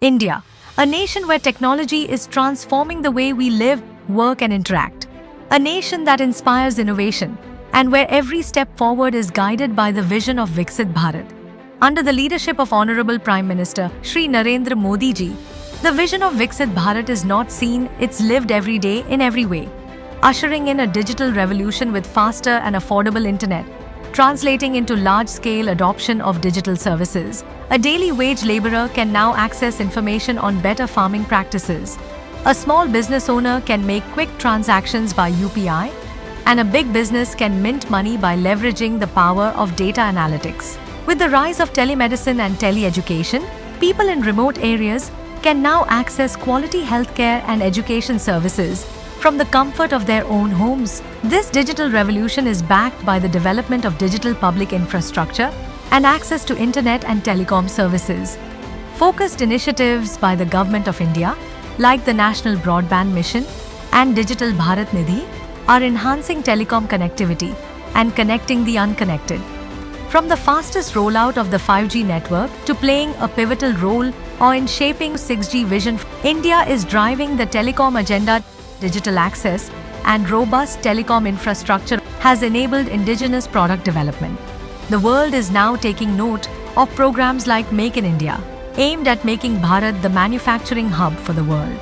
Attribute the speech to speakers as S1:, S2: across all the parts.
S1: India, a nation where technology is transforming the way we live, work, and interact. A nation that inspires innovation, and where every step forward is guided by the vision of Viksit Bharat. Under the leadership of Honorable Prime Minister Shri Narendra Modi ji, the vision of Viksit Bharat is not seen, it's lived every day in every way, ushering in a digital revolution with faster and affordable internet, translating into large-scale adoption of digital services. A daily wage laborer can now access information on better farming practices. A small business owner can make quick transactions by UPI, and a big business can mint money by leveraging the power of data analytics. With the rise of telemedicine and tele-education, people in remote areas can now access quality healthcare and education services from the comfort of their own homes. This digital revolution is backed by the development of digital public infrastructure and access to internet and telecom services. Focused initiatives by the Government of India, like the National Broadband Mission and Digital Bharat Nidhi, are enhancing telecom connectivity and connecting the unconnected. From the fastest rollout of the 5G network to playing a pivotal role in shaping 6G vision, India is driving the telecom agenda. Digital access and robust telecom infrastructure has enabled indigenous product development. The world is now taking note of programs like Make in India, aimed at making Bharat the manufacturing hub for the world.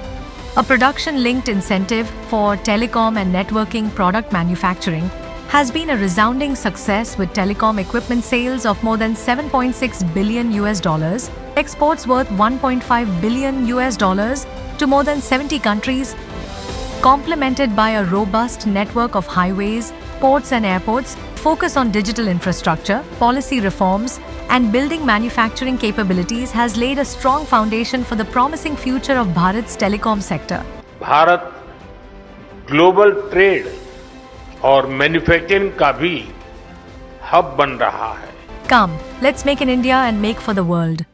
S1: A production-linked incentive for telecom and networking product manufacturing has been a resounding success, with telecom equipment sales of more than $7.6 billion, exports worth $1.5 billion to more than 70 countries, complemented by a robust network of highways, ports and airports. Focus on digital infrastructure, policy reforms, and building manufacturing capabilities has laid a strong foundation for the promising future of Bharat's telecom sector.
S2: Bharat global trade और manufacturing का भी hub बन रहा है.
S1: Come, let's make in India and make for the world.